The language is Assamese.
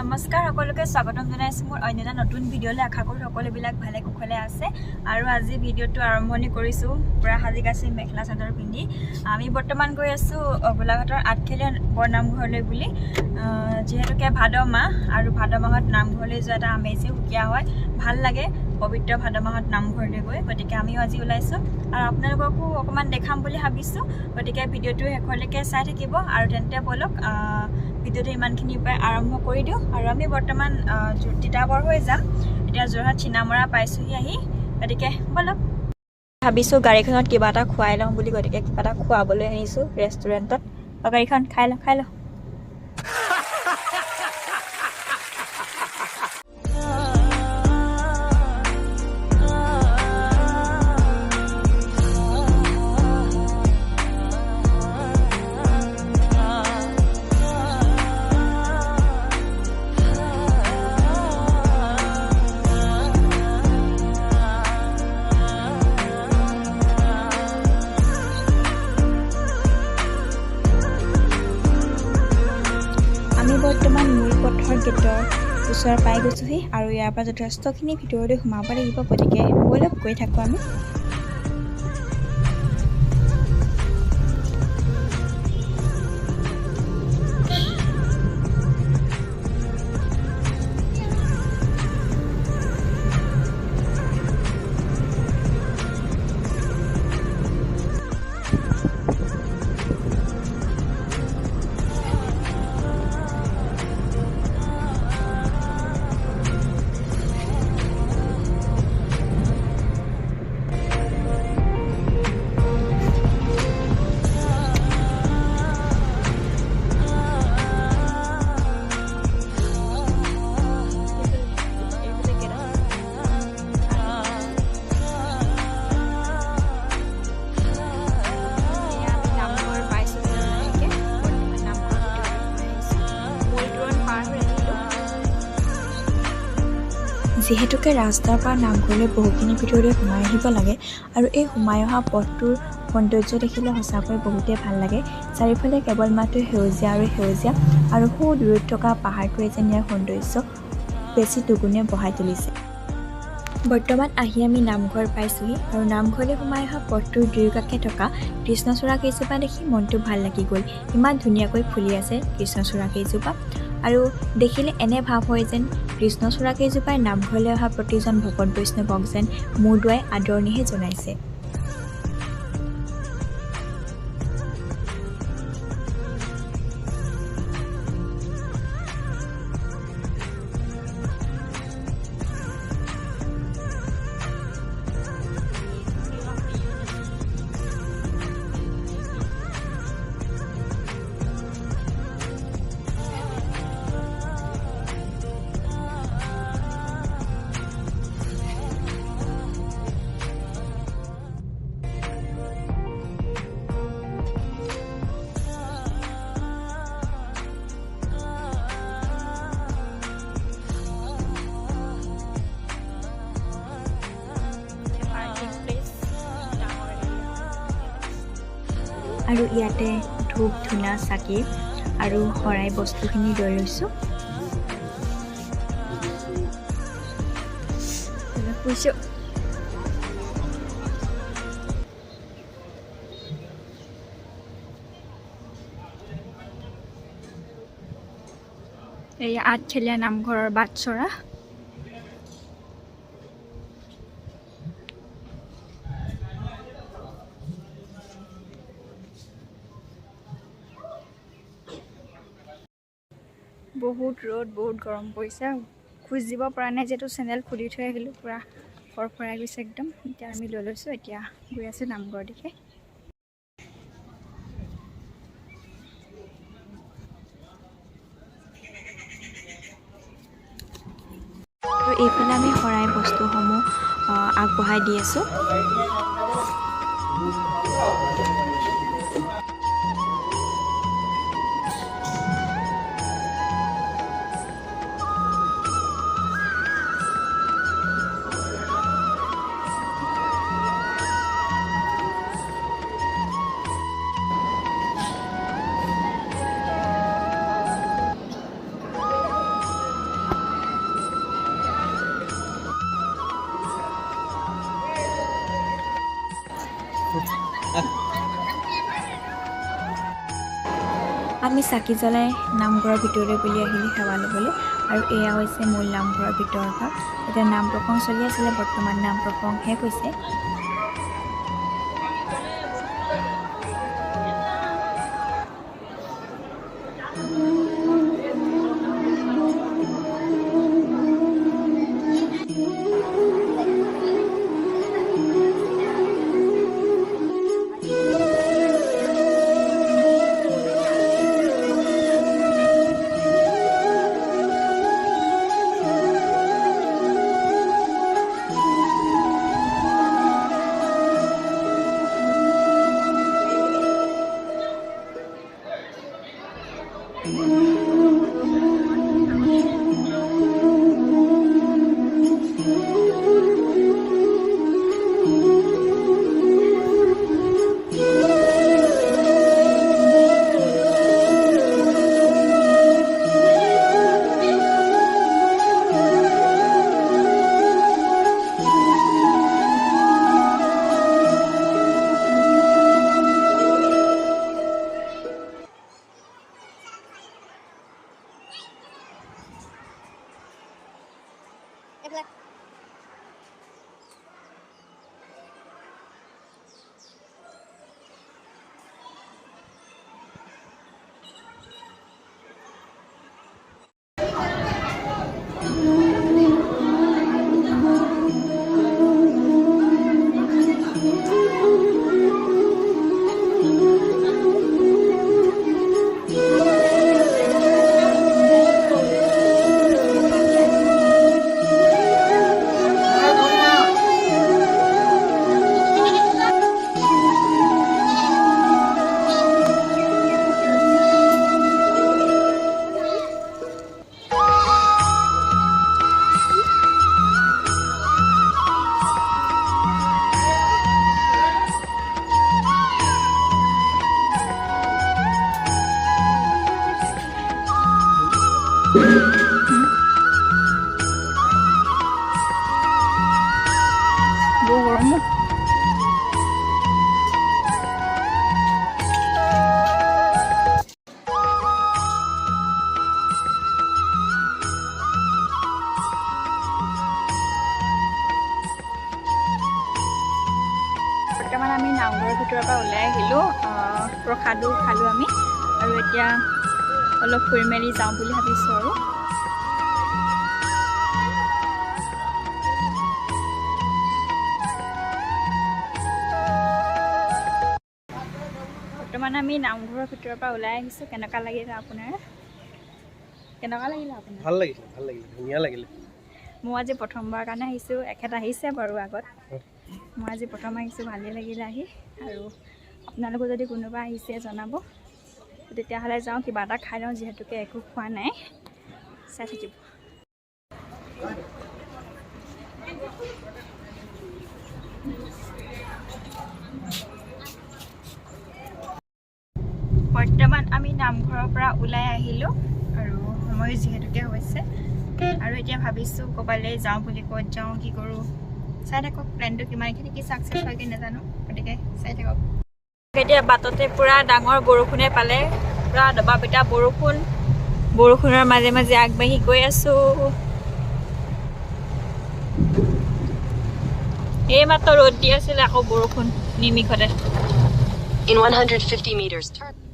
নমস্কাৰ সকলোকে স্বাগতম জনাইছো মোৰ অন্য এটা নতুন ভিডিঅ'লৈ আশা কৰোঁ সকলোবিলাক ভালে কুশলে আছে আৰু আজি ভিডিঅ'টো আৰম্ভণি কৰিছো পুৰা হাজিগাছি মেখেলা চাদৰ পিন্ধি আমি বৰ্তমান গৈ আছো গোলাঘাটৰ আঠখেলীয়া বৰনামঘৰলৈ বুলি যেহেতুকে ভাদ মাহ আৰু ভাদ মাহত নামঘৰলৈ যোৱা এটা আমেজে সুকীয়া হয় ভাল লাগে পবিত্ৰ ভাদ মাহত নামঘৰলৈ গৈ গতিকে আমি আজি ওলাইছো আৰু আপোনালোককো অকমান দেখাম বুলি ভাবিছো গতিকে ভিডিঅ'টো শেষলৈকে চাই থাকিব আৰু তেন্তে বলক ভিডিঅ'টো ইমানখিনি উপায় আৰম্ভ কৰি দিওঁ আৰু আমি বৰ্তমান তিতাবৰ হৈ যাম এতিয়া যোৰহাট চিনামৰা পাইছোহি আহি গতিকে বলক ভাবিছো গাড়ীখনত কিবা এটা খুৱাই লওঁ বুলি গতিকে কিবা এটা খুৱাবলৈ আহিছো ৰেষ্টুৰেণ্টত গাড়ীখন খাই লওঁ বৰ্তমান মূল পথৰ গেটৰ ওচৰ পাই গৈছোহি আৰু ইয়াৰ পৰা যথেষ্টখিনি ভিতৰলৈ সোমাব লাগিব গতিকে বলক গৈ থাকোঁ আমি যিহেতুকে ৰাস্তাৰ পৰা নামঘৰলৈ বহুখিনি ভিতৰলৈ সোমাই আহিব লাগে আৰু এই সোমাই অহা পথটোৰ সৌন্দৰ্য দেখিলে সঁচাকৈ বহুতেই ভাল লাগে চাৰিওফালে কেৱল মাত্ৰ সেউজীয়া আৰু সু দূৰত থকা পাহাৰটোৱে যেন ইয়াৰ সৌন্দৰ্য বেছি দুগুণে বঢ়াই তুলিছে বৰ্তমান আহি আমি নামঘৰ পাইছোহি আৰু নামঘৰলৈ সোমাই অহা পথটোৰ দুয়োকাষে থকা কৃষ্ণচূড়া কেইজোপা দেখি মনটো ভাল লাগি গ'ল ইমান ধুনীয়াকৈ ফুলি আছে কৃষ্ণচূড়া কেইজোপা আৰু দেখিলে এনে ভাৱ হয় যেন কৃষ্ণচূড়া কেইজোপাই নামঘৰলৈ অহা প্ৰতিজন ভকত বৈষ্ণৱক যেন মূৰ দুৱাই আদৰণিহে জনাইছে আৰু ইয়াতে ধূপ ধূনা চাকি আৰু শৰাই বস্তুখিনি লৈ লৈছোঁ এই আঠখেলীয়া নামঘৰৰ বাটচৰা বহুত ৰ'দ বহুত গৰম পৰিছে খোজ দিব পৰা নাই যিহেতু চেনেল খুলি থৈ আহিলোঁ পূৰা ফৰফৰাই গৈছে একদম এতিয়া আমি লৈ লৈছোঁ এতিয়া গৈ আছোঁ নামঘৰ দিশে আৰু এইফালে আমি শৰাই বস্তুসমূহ আগবঢ়াই দি আছোঁ আমি চাকি জ্বলাই নামঘৰৰ ভিতৰলৈ বুলি আহিলোঁ সেৱা ল'বলৈ আৰু এয়া হৈছে মূল নামঘৰৰ ভিতৰ ভাগ এতিয়া নাম প্ৰসংগ চলি আছিলে বৰ্তমান নাম প্ৰসংগ শেষ হৈছে বৰ্তমান আমি নামঘৰৰ ভিতৰৰ পৰা ওলাই আহিলোঁ প্ৰসাদো খালোঁ আমি আৰু এতিয়া অলপ ফুৰি মেলি যাওঁ বুলি ভাবিছোঁ আৰু বৰ্তমান আমি নামঘৰৰ ভিতৰৰ পৰা ওলাই আহিছোঁ কেনেকুৱা লাগিলে আপোনাৰ ভাল লাগিলে ধুনীয়া লাগিলে মই আজি প্ৰথমবাৰ কাৰণে আহিছোঁ এখেত আহিছে বাৰু আগত মই আজি প্ৰথম আহিছোঁ ভালেই লাগিলে আহি আৰু আপোনালোকো যদি কোনোবা আহিছে জনাব তেতিয়াহ'লে যাওঁ কিবা এটা খাই লওঁ যিহেতুকে একো খোৱা নাই চাই থাকিব বৰ্তমান আমি নামঘৰৰ পৰা ওলাই আহিলোঁ আৰু সময় যিহেতুকে হৈছে আৰু এতিয়া ভাবিছোঁ ক'ৰবালৈ যাওঁ বুলি ক'ত যাওঁ কি কৰোঁ চাই থাকক প্লেনটো কিমানখিনি কি ছাকচেছ হয় কি নাজানো গতিকে চাই থাকক এতিয়া বাটতে পূৰা ডাঙৰ বৰষুণে পালে পূৰা দবা পিটা বৰষুণৰ মাজে মাজে আগবাঢ়ি গৈ আছোঁ এইমাত্ৰ ৰ'দ দি আছিলে আকৌ বৰষুণ নিমিষতে In 150 meters, turn.